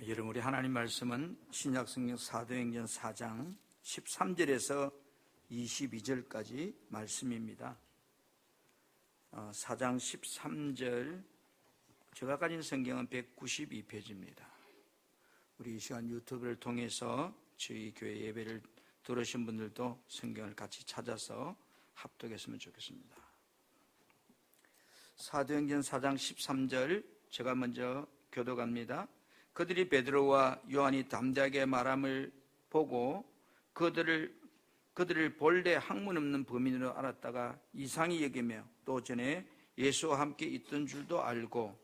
여러분, 우리 하나님 말씀은 신약성경 사도행전 4장 13절에서 22절까지 말씀입니다. 4장 13절, 제가 가진 성경은 192페이지입니다. 우리 이 시간 유튜브를 통해서 저희 교회 예배를 들으신 분들도 성경을 같이 찾아서 합독했으면 좋겠습니다. 사도행전 4장 13절, 제가 먼저 교독합니다. 그들이 베드로와 요한이 담대하게 말함을 보고 그들을 본래 학문 없는 범인으로 알았다가 이상히 여기며 또 전에 예수와 함께 있던 줄도 알고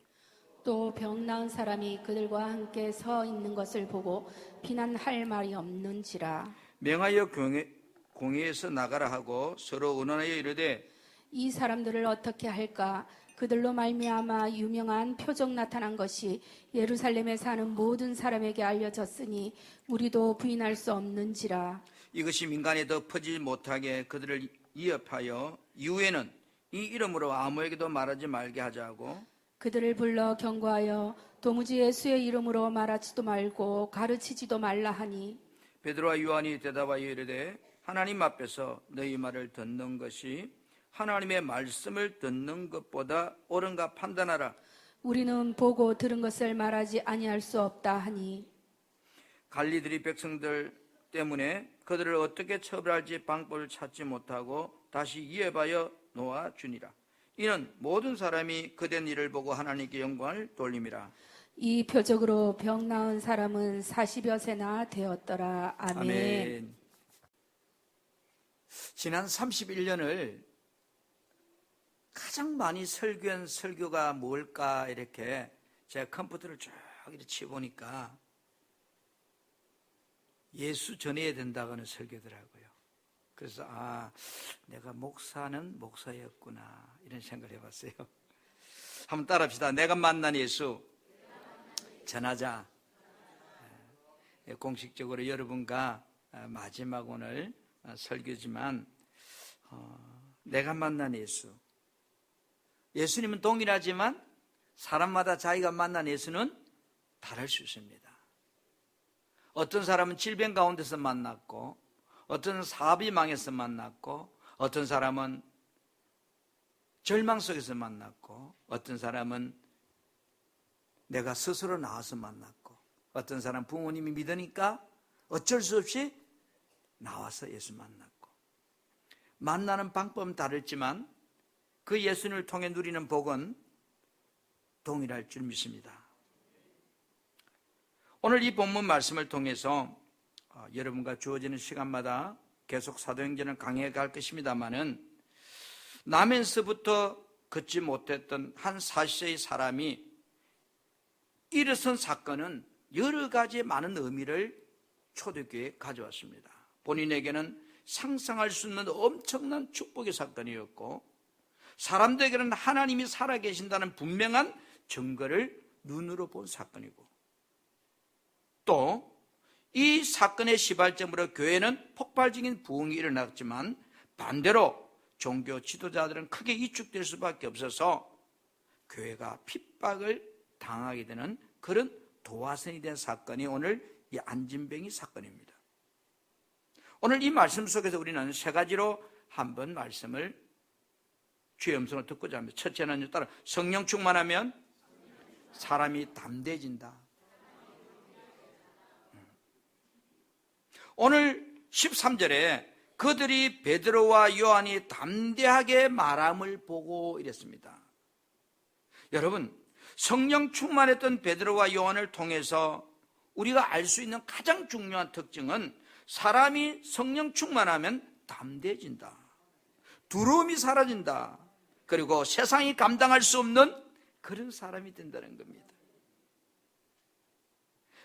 또 병 나은 사람이 그들과 함께 서 있는 것을 보고 비난할 말이 없는지라. 명하여 공회에서 나가라 하고 서로 의논하여 이르되 이 사람들을 어떻게 할까? 그들로 말미암아 유명한 표적 나타난 것이 예루살렘에 사는 모든 사람에게 알려졌으니 우리도 부인할 수 없는지라. 이것이 민간에 더 퍼지지 못하게 그들을 위협하여 이후에는 이 이름으로 아무에게도 말하지 말게 하자고 그들을 불러 경고하여 도무지 예수의 이름으로 말하지도 말고 가르치지도 말라 하니 베드로와 요한이 대답하여 이르되 하나님 앞에서 너희 말을 듣는 것이 하나님의 말씀을 듣는 것보다 옳은가 판단하라. 우리는 보고 들은 것을 말하지 아니할 수 없다 하니 갈리들이 백성들 때문에 그들을 어떻게 처벌할지 방법을 찾지 못하고 다시 위협하여 놓아주니라. 이는 모든 사람이 그된 일을 보고 하나님께 영광을 돌림이라. 이 표적으로 병 나은 사람은 40여 세나 되었더라. 아멘. 아멘. 지난 31년을 가장 많이 설교한 설교가 뭘까 이렇게 제가 컴퓨터를 쭉 이렇게 치보니까 예수 전해야 된다고 하는 설교더라고요. 그래서 내가 목사는 목사였구나 이런 생각을 해봤어요. 한번 따라합시다. 내가 만난 예수 전하자. 공식적으로 여러분과 마지막 오늘 설교지만 내가 만난 예수. 예수님은 동일하지만 사람마다 자기가 만난 예수는 다를 수 있습니다. 어떤 사람은 질병 가운데서 만났고 어떤 사업이 망해서 만났고 어떤 사람은 절망 속에서 만났고 어떤 사람은 내가 스스로 나와서 만났고 어떤 사람은 부모님이 믿으니까 어쩔 수 없이 나와서 예수 만났고 만나는 방법은 다르지만 그 예수님을 통해 누리는 복은 동일할 줄 믿습니다. 오늘 이 본문 말씀을 통해서 여러분과 주어지는 시간마다 계속 사도행전을 강해해 갈 것입니다마는 나면서부터 걷지 못했던 한 40세의 사람이 일어선 사건은 여러 가지 많은 의미를 초대교회에 가져왔습니다. 본인에게는 상상할 수 없는 엄청난 축복의 사건이었고 사람들에게는 하나님이 살아계신다는 분명한 증거를 눈으로 본 사건이고 또 이 사건의 시발점으로 교회는 폭발적인 부흥이 일어났지만 반대로 종교 지도자들은 크게 위축될 수밖에 없어서 교회가 핍박을 당하게 되는 그런 도화선이 된 사건이 오늘 이 안진뱅이 사건입니다. 오늘 이 말씀 속에서 우리는 세 가지로 한번 말씀을 주의 음성을 듣고자 합니다. 첫째는 따라 성령 충만하면 사람이 담대해진다. 오늘 13절에 그들이 베드로와 요한이 담대하게 말함을 보고 이랬습니다. 여러분, 성령 충만했던 베드로와 요한을 통해서 우리가 알 수 있는 가장 중요한 특징은 사람이 성령 충만하면 담대해진다. 두려움이 사라진다. 그리고 세상이 감당할 수 없는 그런 사람이 된다는 겁니다.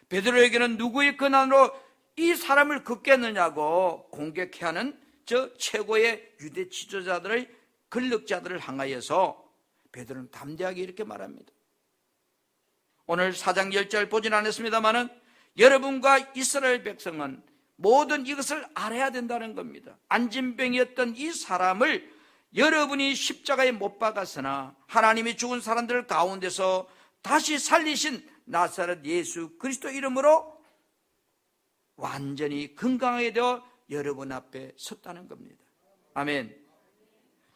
베드로에게는 누구의 권한으로 이 사람을 걷겠느냐고 공격해 하는 저 최고의 유대 지도자들의 권력자들을 향하여서 베드로는 담대하게 이렇게 말합니다. 오늘 4장 10절 보진 않았습니다마는 여러분과 이스라엘 백성은 모든 이것을 알아야 된다는 겁니다. 안진병이었던 이 사람을 여러분이 십자가에 못 박았으나 하나님이 죽은 사람들 가운데서 다시 살리신 나사렛 예수 그리스도 이름으로 완전히 건강하게 되어 여러분 앞에 섰다는 겁니다. 아멘.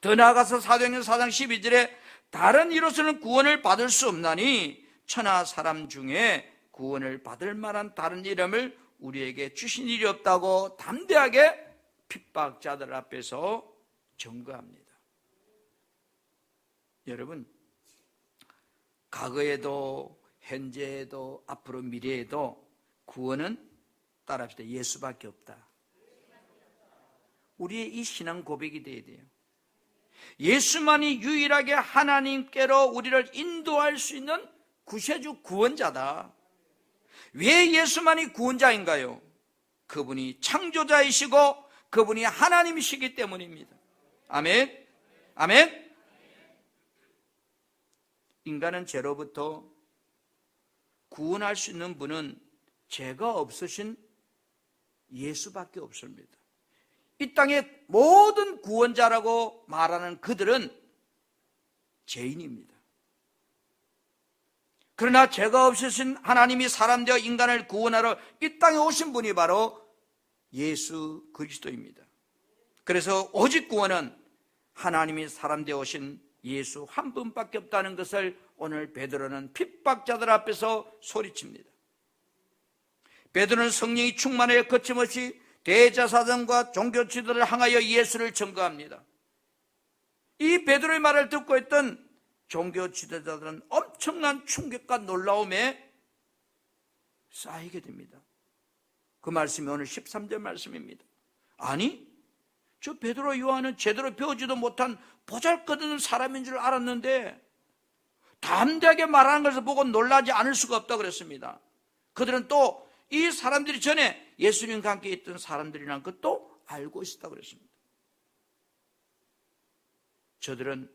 더 나아가서 사도행전 4장 12절에 다른 이로서는 구원을 받을 수 없나니 천하 사람 중에 구원을 받을 만한 다른 이름을 우리에게 주신 일이 없다고 담대하게 핍박자들 앞에서 증거합니다. 여러분, 과거에도 현재에도 앞으로 미래에도 구원은 따라합시다. 예수밖에 없다. 우리의 이 신앙 고백이 되어야 돼요. 예수만이 유일하게 하나님께로 우리를 인도할 수 있는 구세주 구원자다. 왜 예수만이 구원자인가요? 그분이 창조자이시고 그분이 하나님이시기 때문입니다. 아멘. 아멘. 인간은 죄로부터 구원할 수 있는 분은 죄가 없으신 예수밖에 없습니다. 이 땅의 모든 구원자라고 말하는 그들은 죄인입니다. 그러나 죄가 없으신 하나님이 사람 되어 인간을 구원하러 이 땅에 오신 분이 바로 예수 그리스도입니다. 그래서 오직 구원은 하나님이 사람 되어 오신 예수 한 분밖에 없다는 것을 오늘 베드로는 핍박자들 앞에서 소리칩니다. 베드로는 성령이 충만하여 거침없이 대제사장과 종교 지도를 향하여 예수를 증거합니다. 이 베드로의 말을 듣고 있던 종교 지도자들은 엄청난 충격과 놀라움에 쌓이게 됩니다. 그 말씀이 오늘 13절 말씀입니다. 아니, 저 베드로 요한은 제대로 배우지도 못한 보잘것없는 사람인 줄 알았는데 담대하게 말하는 것을 보고 놀라지 않을 수가 없다고 그랬습니다. 그들은 또 이 사람들이 전에 예수님과 함께 있던 사람들이라는 것도 알고 있었다고 그랬습니다. 저들은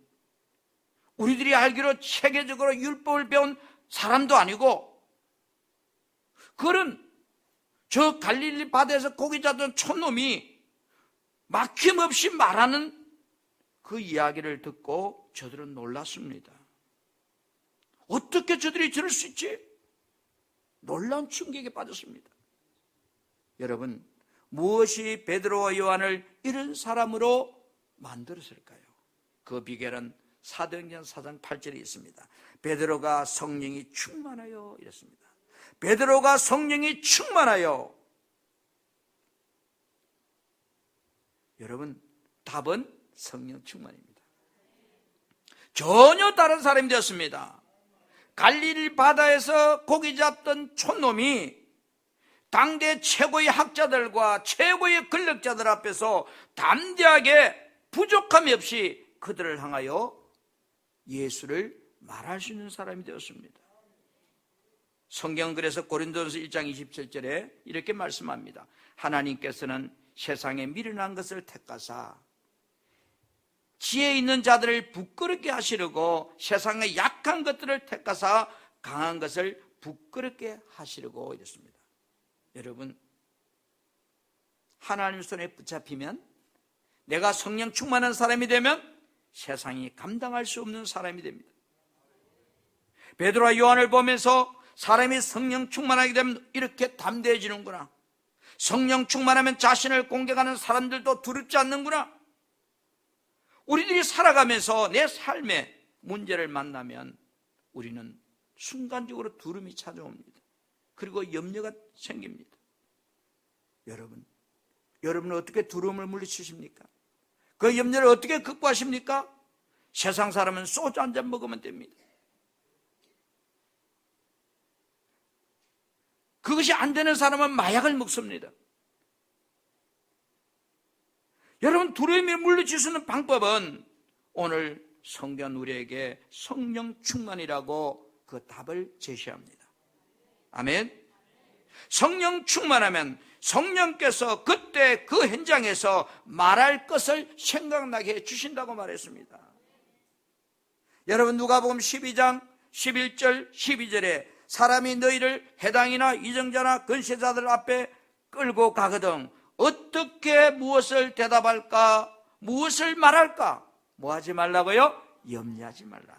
우리들이 알기로 체계적으로 율법을 배운 사람도 아니고 그들은 저 갈릴리 바다에서 고기 잡던 촌놈이 막힘없이 말하는 그 이야기를 듣고 저들은 놀랐습니다. 어떻게 저들이 저럴 수 있지? 놀라운 충격에 빠졌습니다. 여러분, 무엇이 베드로와 요한을 이런 사람으로 만들었을까요? 그 비결은 사도행전 4장 8절에 있습니다. 베드로가 성령이 충만하여 이랬습니다. 베드로가 성령이 충만하여. 여러분, 답은 성령 충만입니다. 전혀 다른 사람이 되었습니다. 갈릴리 바다에서 고기 잡던 촌놈이 당대 최고의 학자들과 최고의 권력자들 앞에서 담대하게 부족함이 없이 그들을 향하여 예수를 말할 수 있는 사람이 되었습니다. 성경 그래서 고린도전서 1장 27절에 이렇게 말씀합니다. 하나님께서는 세상에 미련한 것을 택하사 지혜 있는 자들을 부끄럽게 하시려고 세상의 약한 것들을 택하사 강한 것을 부끄럽게 하시려고 이랬습니다. 여러분, 하나님 손에 붙잡히면 내가 성령 충만한 사람이 되면 세상이 감당할 수 없는 사람이 됩니다. 베드로와 요한을 보면서 사람이 성령 충만하게 되면 이렇게 담대해지는구나. 성령 충만하면 자신을 공격하는 사람들도 두렵지 않는구나. 우리들이 살아가면서 내 삶에 문제를 만나면 우리는 순간적으로 두려움이 찾아옵니다. 그리고 염려가 생깁니다. 여러분은 어떻게 두려움을 물리치십니까? 그 염려를 어떻게 극복하십니까? 세상 사람은 소주 한 잔 먹으면 됩니다. 그것이 안 되는 사람은 마약을 먹습니다. 여러분, 두려움을 물리칠 수 있는 방법은 오늘 성경 우리에게 성령 충만이라고 그 답을 제시합니다. 아멘. 성령 충만하면 성령께서 그때 그 현장에서 말할 것을 생각나게 해주신다고 말했습니다. 여러분, 누가복음 12장 11절 12절에 사람이 너희를 해당이나 이정자나 권세자들 앞에 끌고 가거든 어떻게 무엇을 대답할까? 무엇을 말할까? 뭐 하지 말라고요? 염려하지 말라.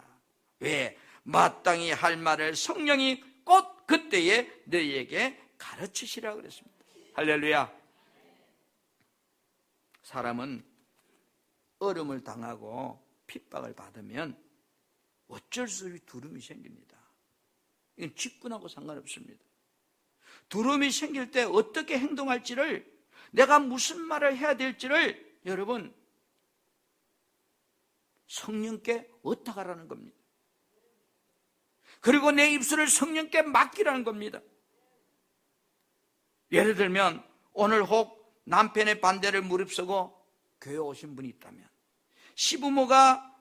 왜? 마땅히 할 말을 성령이 곧 그때에 너희에게 가르치시라 그랬습니다. 할렐루야. 사람은 어려움을 당하고 핍박을 받으면 어쩔 수 없이 두려움이 생깁니다. 이건 직분하고 상관없습니다. 두려움이 생길 때 어떻게 행동할지를, 내가 무슨 말을 해야 될지를 여러분 성령께 의탁하라는 겁니다. 그리고 내 입술을 성령께 맡기라는 겁니다. 예를 들면 오늘 혹 남편의 반대를 무릅쓰고 교회 오신 분이 있다면, 시부모가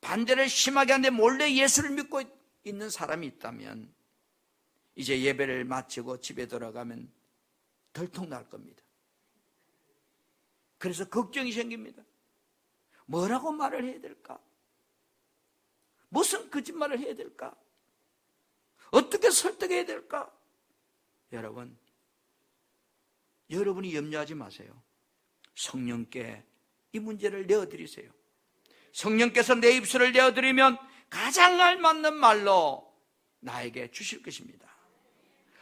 반대를 심하게 하는데 몰래 예수를 믿고 있는 사람이 있다면, 이제 예배를 마치고 집에 돌아가면 들통날 겁니다. 그래서 걱정이 생깁니다. 뭐라고 말을 해야 될까? 무슨 거짓말을 해야 될까? 어떻게 설득해야 될까? 여러분이 염려하지 마세요. 성령께 이 문제를 내어드리세요. 성령께서 내 입술을 내어드리면 가장 알맞는 말로 나에게 주실 것입니다.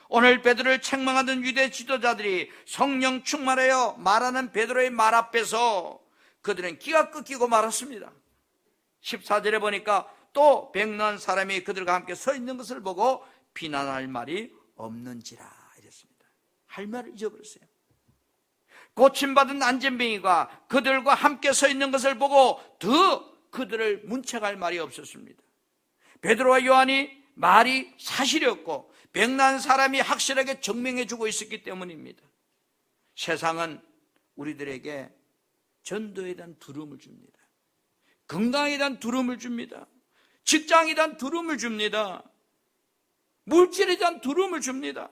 오늘 베드로를 책망하던 유대 지도자들이 성령 충만하여 말하는 베드로의 말 앞에서 그들은 기가 꺾이고 말았습니다. 14절에 보니까 또 백난 사람이 그들과 함께 서 있는 것을 보고 비난할 말이 없는지라 이랬습니다. 할 말을 잊어버렸어요. 고침받은 안전병이가 그들과 함께 서 있는 것을 보고 더 그들을 문책할 말이 없었습니다. 베드로와 요한이 말이 사실이었고 백난 사람이 확실하게 증명해 주고 있었기 때문입니다. 세상은 우리들에게 전도에 대한 두려움을 줍니다. 건강에 대한 두려움을 줍니다. 직장에 대한 두려움을 줍니다. 물질에 대한 두려움을 줍니다.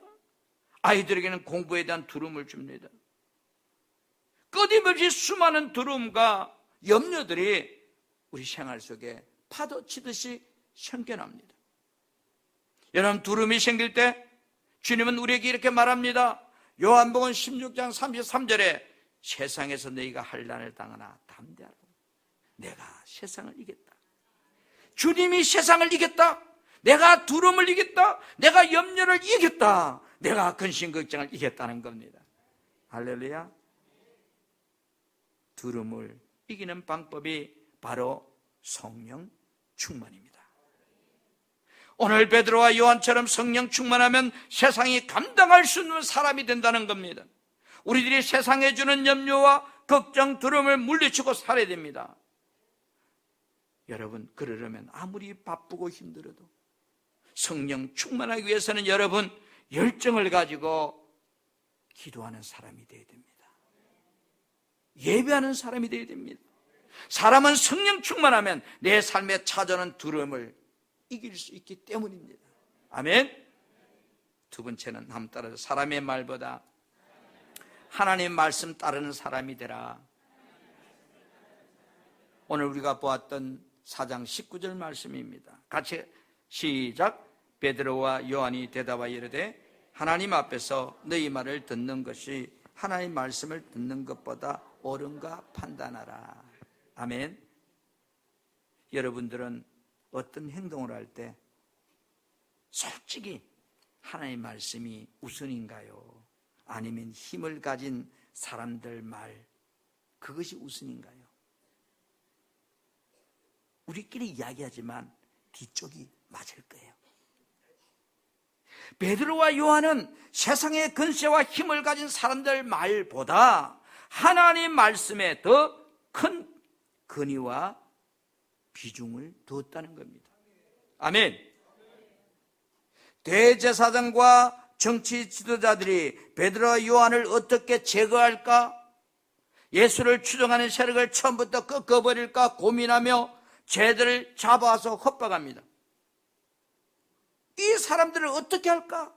아이들에게는 공부에 대한 두려움을 줍니다. 끊임없이 수많은 두려움과 염려들이 우리 생활 속에 파도 치듯이 생겨납니다. 여러분, 두려움이 생길 때 주님은 우리에게 이렇게 말합니다. 요한복음 16장 33절에 세상에서 너희가 환난을 당하나 담대하라. 내가 세상을 이겼다. 주님이 세상을 이겼다. 내가 두려움을 이겼다. 내가 염려를 이겼다. 내가 근심 걱정을 이겼다는 겁니다. 할렐루야. 두려움을 이기는 방법이 바로 성령 충만입니다. 오늘 베드로와 요한처럼 성령 충만하면 세상이 감당할 수 없는 사람이 된다는 겁니다. 우리들이 세상에 주는 염려와 걱정, 두려움을 물리치고 살아야 됩니다. 여러분, 그러려면 아무리 바쁘고 힘들어도 성령 충만하기 위해서는 여러분 열정을 가지고 기도하는 사람이 되어야 됩니다. 예배하는 사람이 되어야 됩니다. 사람은 성령 충만하면 내 삶에 찾아오는 두려움을 이길 수 있기 때문입니다. 아멘. 두 번째는 한번 따라서 사람의 말보다 하나님의 말씀 따르는 사람이 되라. 오늘 우리가 보았던 4장 19절 말씀입니다. 같이 시작. 베드로와 요한이 대답하여 이르되 하나님 앞에서 너희 말을 듣는 것이 하나님의 말씀을 듣는 것보다 옳은가 판단하라. 아멘. 여러분들은 어떤 행동을 할 때 솔직히 하나님의 말씀이 우선인가요? 아니면 힘을 가진 사람들 말, 그것이 우선인가요? 우리끼리 이야기하지만 뒤쪽이 맞을 거예요. 베드로와 요한은 세상의 근세와 힘을 가진 사람들 말보다 하나님 말씀에 더 큰 근위와 비중을 두었다는 겁니다. 아멘. 대제사장과 정치 지도자들이 베드로와 요한을 어떻게 제거할까? 예수를 추종하는 세력을 처음부터 꺾어버릴까 고민하며 쟤들을 잡아서 협박합니다. 이 사람들을 어떻게 할까?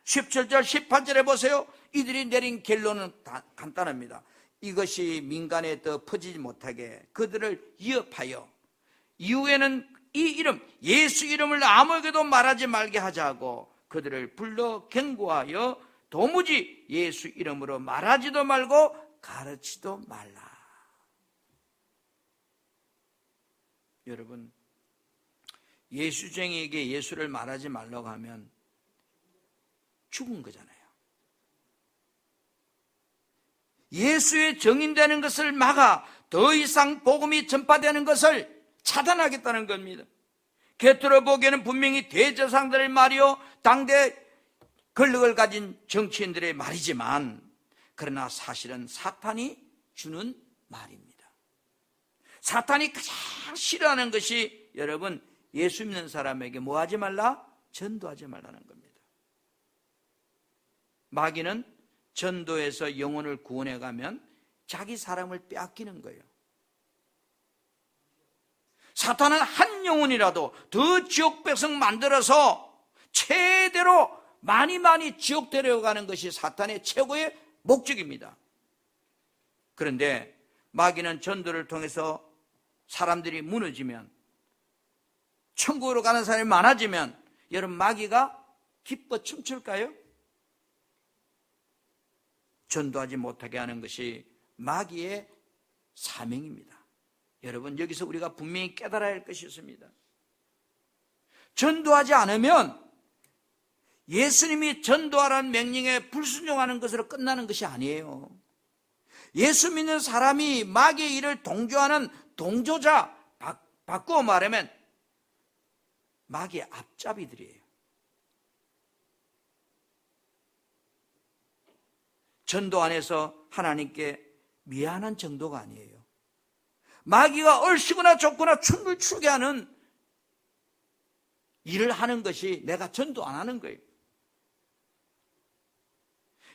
17절 18절에 보세요. 이들이 내린 결론은 간단합니다. 이것이 민간에 더 퍼지지 못하게 그들을 위협하여 이후에는 이 이름 예수 이름을 아무에게도 말하지 말게 하자고 그들을 불러 경고하여 도무지 예수 이름으로 말하지도 말고 가르치도 말라. 여러분, 예수쟁이에게 예수를 말하지 말라고 하면 죽은 거잖아요. 예수의 증인되는 것을 막아 더 이상 복음이 전파되는 것을 차단하겠다는 겁니다. 겉으로 보기에는 분명히 대제사장들의 말이요 당대 권력을 가진 정치인들의 말이지만, 그러나 사실은 사탄이 주는 말입니다. 사탄이 가장 싫어하는 것이 여러분, 예수 믿는 사람에게 뭐 하지 말라? 전도하지 말라는 겁니다. 마귀는 전도해서 영혼을 구원해 가면 자기 사람을 빼앗기는 거예요. 사탄은 한 영혼이라도 더 지옥 백성 만들어서 최대로 많이 지옥 데려가는 것이 사탄의 최고의 목적입니다. 그런데 마귀는 전도를 통해서 사람들이 무너지면, 천국으로 가는 사람이 많아지면 여러분, 마귀가 기뻐 춤출까요? 전도하지 못하게 하는 것이 마귀의 사명입니다. 여러분, 여기서 우리가 분명히 깨달아야 할 것이 있습니다. 전도하지 않으면 예수님이 전도하라는 명령에 불순종하는 것으로 끝나는 것이 아니에요. 예수 믿는 사람이 마귀의 일을 동조하는 동조자, 바꾸어 말하면 마귀의 앞잡이들이에요. 전도 안에서 하나님께 미안한 정도가 아니에요. 마귀가 얼씨구나 좁구나 춤을 추게 하는 일을 하는 것이 내가 전도 안 하는 거예요.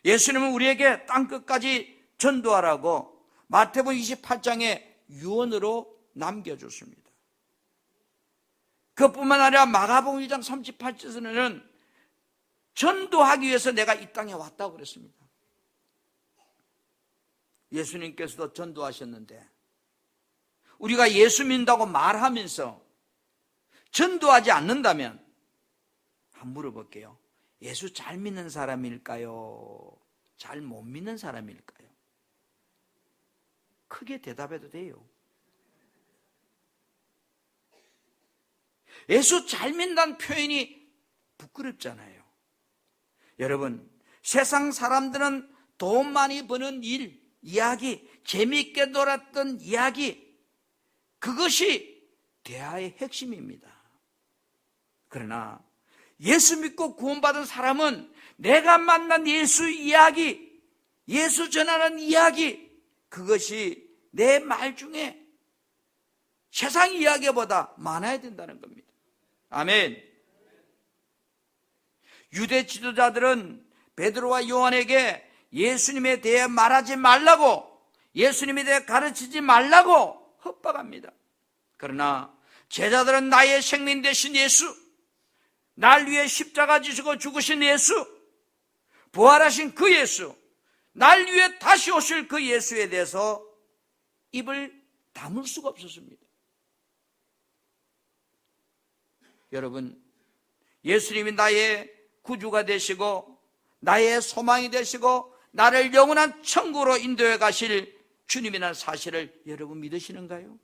예수님은 우리에게 땅끝까지 전도하라고 마태복음 28장에 유언으로 남겨줬습니다. 그뿐만 아니라 마가복음 2장 38절에는 전도하기 위해서 내가 이 땅에 왔다고 그랬습니다. 예수님께서도 전도하셨는데 우리가 예수 믿는다고 말하면서 전도하지 않는다면 한번 물어볼게요. 예수 잘 믿는 사람일까요? 잘 못 믿는 사람일까요? 크게 대답해도 돼요. 예수 잘 믿는다는 표현이 부끄럽잖아요. 여러분, 세상 사람들은 돈 많이 버는 일, 이야기, 재미있게 놀았던 이야기, 그것이 대화의 핵심입니다. 그러나 예수 믿고 구원받은 사람은 내가 만난 예수 이야기, 예수 전하는 이야기, 그것이 내 말 중에 세상 이야기보다 많아야 된다는 겁니다. 아멘. 유대 지도자들은 베드로와 요한에게 예수님에 대해 말하지 말라고, 예수님에 대해 가르치지 말라고 협박합니다. 그러나 제자들은 나의 생명 되신 예수, 날 위해 십자가 지시고 죽으신 예수, 부활하신 그 예수, 날 위해 다시 오실 그 예수에 대해서 입을 다물 수가 없었습니다. 여러분, 예수님이 나의 구주가 되시고 나의 소망이 되시고 나를 영원한 천국으로 인도해 가실 주님이라는 사실을 여러분 믿으시는가요?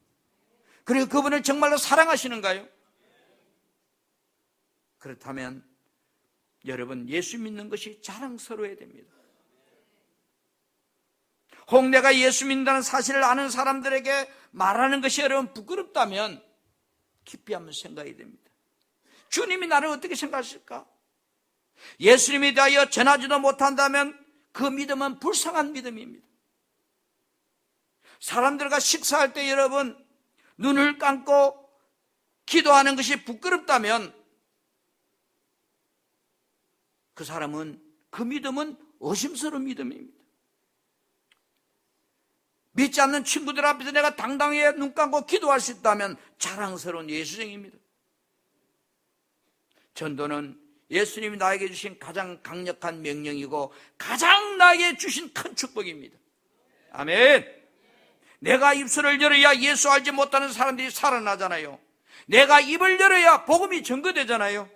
그리고 그분을 정말로 사랑하시는가요? 그렇다면 여러분, 예수 믿는 것이 자랑스러워야 됩니다. 혹 내가 예수 믿는다는 사실을 아는 사람들에게 말하는 것이 여러분 부끄럽다면 깊이 한번 생각해야 됩니다. 주님이 나를 어떻게 생각하실까? 예수님에 대하여 전하지도 못한다면 그 믿음은 불쌍한 믿음입니다. 사람들과 식사할 때 여러분 눈을 감고 기도하는 것이 부끄럽다면 그 사람은, 그 믿음은 의심스러운 믿음입니다. 믿지 않는 친구들 앞에서 내가 당당히 눈 감고 기도할 수 있다면 자랑스러운 예수쟁입니다. 전도는 예수님이 나에게 주신 가장 강력한 명령이고 가장 나에게 주신 큰 축복입니다. 아멘. 내가 입술을 열어야 예수 알지 못하는 사람들이 살아나잖아요. 내가 입을 열어야 복음이 증거되잖아요.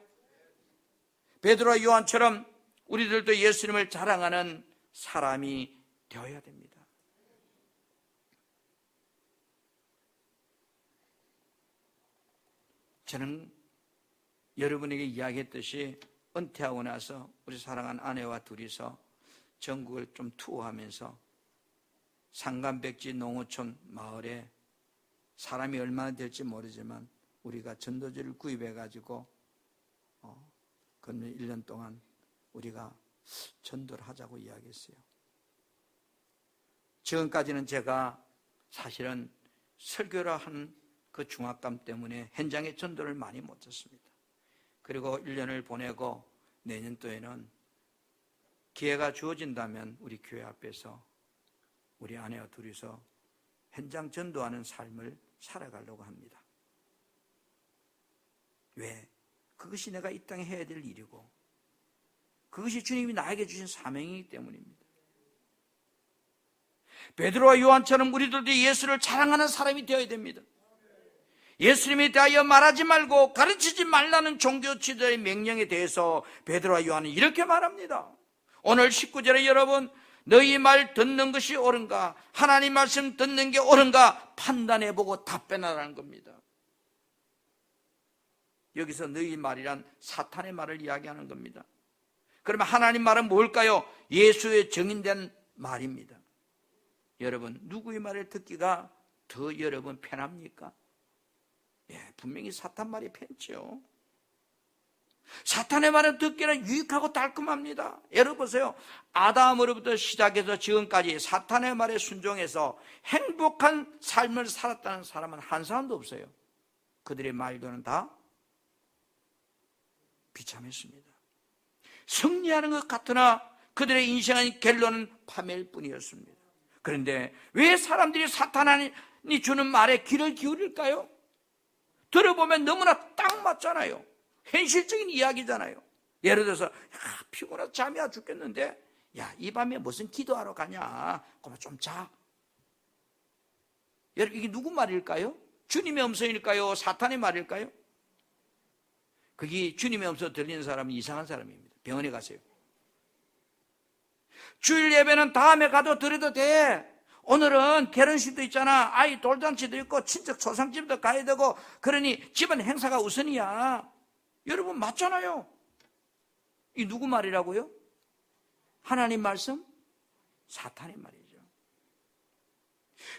베드로와 요한처럼 우리들도 예수님을 자랑하는 사람이 되어야 됩니다. 저는 여러분에게 이야기했듯이 은퇴하고 나서 우리 사랑하는 아내와 둘이서 전국을 좀 투어하면서 상간백지 농어촌 마을에 사람이 얼마나 될지 모르지만 우리가 전도지를 구입해가지고 그 1년 동안 우리가 전도를 하자고 이야기했어요. 지금까지는 제가 사실은 설교를 한 그 중압감 때문에 현장에 전도를 많이 못했습니다. 그리고 1년을 보내고 내년도에는 기회가 주어진다면 우리 교회 앞에서 우리 아내와 둘이서 현장 전도하는 삶을 살아가려고 합니다. 왜? 그것이 내가 이 땅에 해야 될 일이고 그것이 주님이 나에게 주신 사명이기 때문입니다. 베드로와 요한처럼 우리들도 예수를 자랑하는 사람이 되어야 됩니다. 예수님에 대하여 말하지 말고 가르치지 말라는 종교 지도의 명령에 대해서 베드로와 요한은 이렇게 말합니다. 오늘 19절에 여러분, 너희 말 듣는 것이 옳은가? 하나님 말씀 듣는 게 옳은가? 판단해보고 답변하라는 겁니다. 여기서 너희 말이란 사탄의 말을 이야기하는 겁니다. 그러면 하나님 말은 뭘까요? 예수의 증인된 말입니다. 여러분, 누구의 말을 듣기가 더 여러분 편합니까? 예, 분명히 사탄 말이 편죠. 사탄의 말을 듣기는 유익하고 달콤합니다. 여러분 보세요. 아담으로부터 시작해서 지금까지 사탄의 말에 순종해서 행복한 삶을 살았다는 사람은 한 사람도 없어요. 그들의 말들은 다 비참했습니다. 승리하는 것 같으나 그들의 인생의 결론은 파멸일 뿐이었습니다. 그런데 왜 사람들이 사탄이 주는 말에 귀를 기울일까요? 들어보면 너무나 딱 맞잖아요. 현실적인 이야기잖아요. 예를 들어서 피곤해서 잠이 와 죽겠는데 이 밤에 무슨 기도하러 가냐? 그러면 좀 자. 여러분, 이게 누구 말일까요? 주님의 음성일까요? 사탄의 말일까요? 그게 주님의 음성 들리는 사람은 이상한 사람입니다. 병원에 가세요. 주일 예배는 다음에 가도 드려도 돼. 오늘은 결혼식도 있잖아. 아이 돌잔치도 있고 친척 초상집도 가야 되고 그러니 집안 행사가 우선이야. 여러분 맞잖아요. 이 누구 말이라고요? 하나님 말씀? 사탄의 말이죠.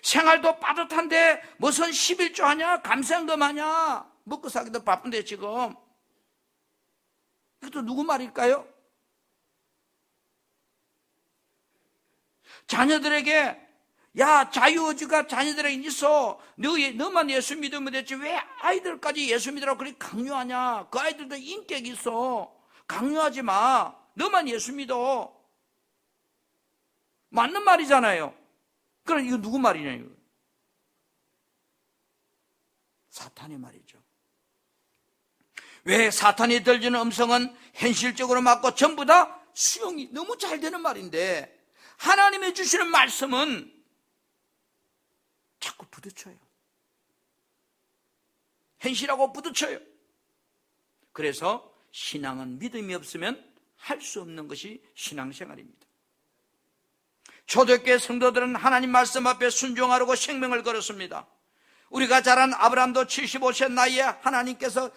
생활도 빠듯한데 무슨 11조 하냐? 감사헌금 하냐? 먹고 살기도 바쁜데 지금. 이것도 누구 말일까요? 자녀들에게 자유의지가 자녀들에게 있어. 너만 예수 믿으면 됐지. 왜 아이들까지 예수 믿으라고 그렇게 강요하냐? 그 아이들도 인격이 있어. 강요하지 마. 너만 예수 믿어. 맞는 말이잖아요. 그럼 이거 누구 말이냐, 이거? 사탄의 말이죠. 왜 사탄이 들리는 음성은 현실적으로 맞고 전부 다 수용이 너무 잘 되는 말인데 하나님이 주시는 말씀은 자꾸 부딪혀요. 현실하고 부딪혀요. 그래서 신앙은 믿음이 없으면 할 수 없는 것이 신앙생활입니다. 초대교회 성도들은 하나님 말씀 앞에 순종하려고 생명을 걸었습니다. 우리가 잘 아는 아브라함도 75세 나이에 하나님께서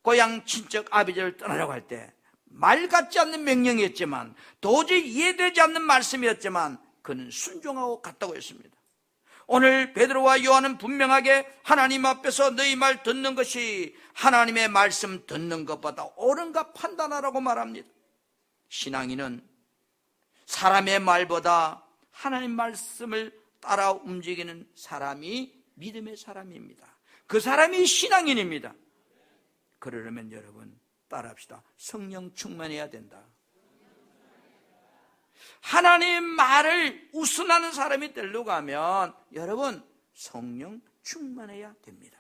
고향 친척 아비들을 떠나라고 할 때 말 같지 않는 명령이었지만 도저히 이해되지 않는 말씀이었지만 그는 순종하고 갔다고 했습니다. 오늘 베드로와 요한은 분명하게 하나님 앞에서 너희 말 듣는 것이 하나님의 말씀 듣는 것보다 옳은가 판단하라고 말합니다. 신앙인은 사람의 말보다 하나님 말씀을 따라 움직이는 사람이 믿음의 사람입니다. 그 사람이 신앙인입니다. 그러려면 여러분 따라합시다. 성령 충만해야 된다. 하나님 말을 우선하는 사람이 되려고 하면 여러분 성령 충만해야 됩니다.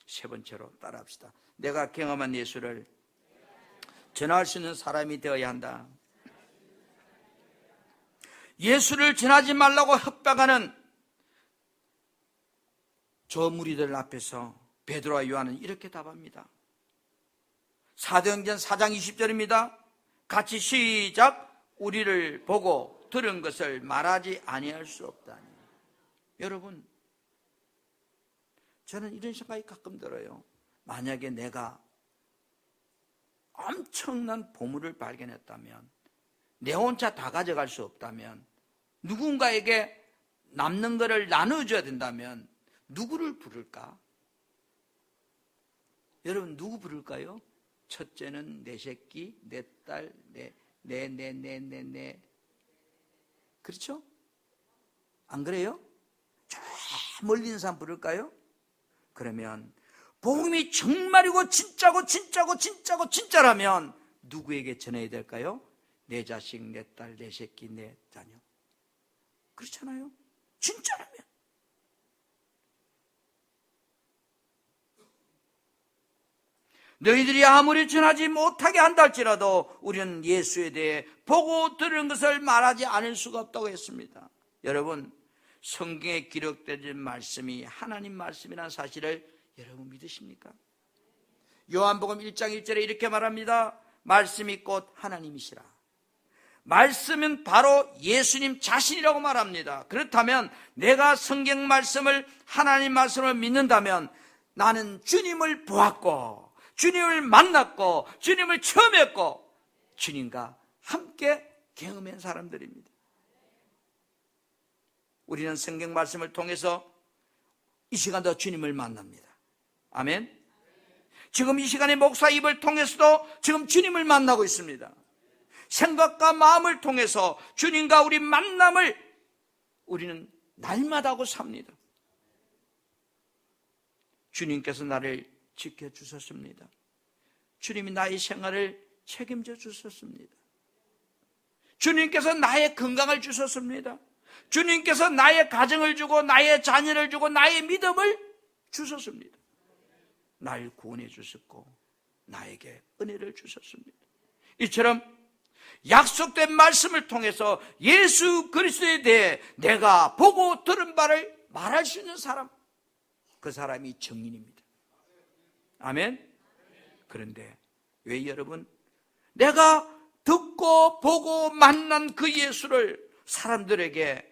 세 번째로 따라합시다. 내가 경험한 예수를 전할 수 있는 사람이 되어야 한다. 예수를 전하지 말라고 협박하는 저 무리들 앞에서 베드로와 요한은 이렇게 답합니다. 사도행전 4장 20절입니다. 같이 시작. 우리를 보고 들은 것을 말하지 아니할 수 없다니. 여러분, 저는 이런 생각이 가끔 들어요. 만약에 내가 엄청난 보물을 발견했다면, 내 혼자 다 가져갈 수 없다면, 누군가에게 남는 것을 나눠줘야 된다면 누구를 부를까? 여러분, 누구 부를까요? 첫째는 내 새끼, 내 딸, 내. 그렇죠? 안 그래요? 저 멀리 있는 사람 부를까요? 그러면 복음이 정말이고 진짜라면 누구에게 전해야 될까요? 내 자식, 내 딸, 내 새끼, 내 자녀. 그렇잖아요? 진짜라면. 너희들이 아무리 전하지 못하게 한다 할지라도 우리는 예수에 대해 보고 들은 것을 말하지 않을 수가 없다고 했습니다. 여러분, 성경에 기록된 말씀이 하나님 말씀이라는 사실을 여러분 믿으십니까? 요한복음 1장 1절에 이렇게 말합니다. 말씀이 곧 하나님이시라. 말씀은 바로 예수님 자신이라고 말합니다. 그렇다면 내가 성경 말씀을, 하나님 말씀을 믿는다면 나는 주님을 보았고, 주님을 만났고, 주님을 처음 했고, 주님과 함께 경험한 사람들입니다. 우리는 성경 말씀을 통해서 이 시간도 주님을 만납니다. 아멘. 지금 이 시간에 목사 입을 통해서도 지금 주님을 만나고 있습니다. 생각과 마음을 통해서 주님과 우리 만남을 우리는 날마다 하고 삽니다. 주님께서 나를 지켜주셨습니다. 주님이 나의 생활을 책임져 주셨습니다. 주님께서 나의 건강을 주셨습니다. 주님께서 나의 가정을 주고 나의 자녀를 주고 나의 믿음을 주셨습니다. 날 구원해 주셨고 나에게 은혜를 주셨습니다. 이처럼 약속된 말씀을 통해서 예수 그리스도에 대해 내가 보고 들은 바를 말할 수 있는 사람, 그 사람이 증인입니다. 아멘. 그런데 왜 여러분, 내가 듣고 보고 만난 그 예수를 사람들에게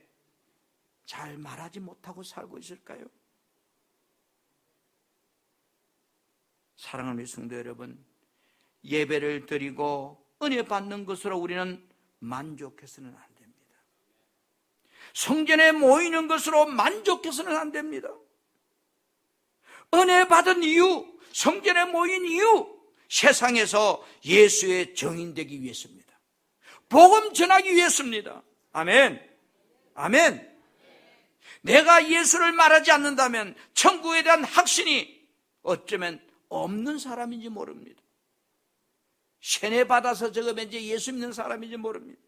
잘 말하지 못하고 살고 있을까요? 사랑하는 성도 여러분, 예배를 드리고 은혜 받는 것으로 우리는 만족해서는 안 됩니다. 성전에 모이는 것으로 만족해서는 안 됩니다. 은혜 받은 이유, 성전에 모인 이유, 세상에서 예수의 증인되기 위해서입니다. 복음 전하기 위해서입니다. 아멘. 아멘. 내가 예수를 말하지 않는다면 천국에 대한 확신이 어쩌면 없는 사람인지 모릅니다. 세뇌 받아서 저거 왠지 예수 믿는 사람인지 모릅니다.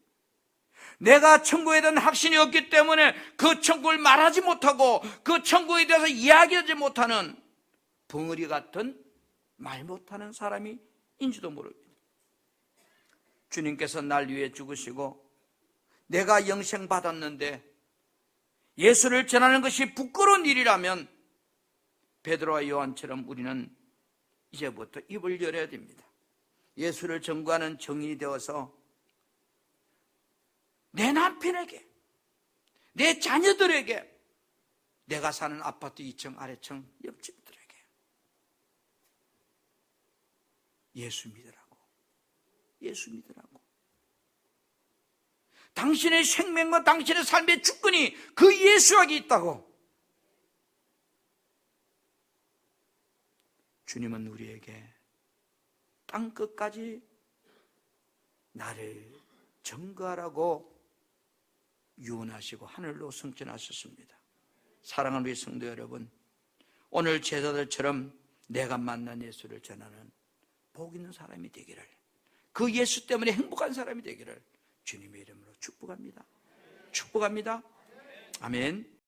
내가 천국에 대한 확신이 없기 때문에 그 천국을 말하지 못하고 그 천국에 대해서 이야기하지 못하는 벙어리 같은 말 못하는 사람인지도 모릅니다. 주님께서 날 위해 죽으시고 내가 영생 받았는데 예수를 전하는 것이 부끄러운 일이라면 베드로와 요한처럼 우리는 이제부터 입을 열어야 됩니다. 예수를 전구하는 증인이 되어서 내 남편에게, 내 자녀들에게, 내가 사는 아파트 2층, 아래층, 옆집들에게 예수 믿으라고, 예수 믿으라고. 당신의 생명과 당신의 삶의 주권이 그 예수에게 있다고. 주님은 우리에게 땅끝까지 나를 증거하라고 유언하시고 하늘로 승천하셨습니다. 사랑하는 우리 성도 여러분, 오늘 제자들처럼 내가 만난 예수를 전하는 복 있는 사람이 되기를, 그 예수 때문에 행복한 사람이 되기를 주님의 이름으로 축복합니다. 축복합니다. 아멘.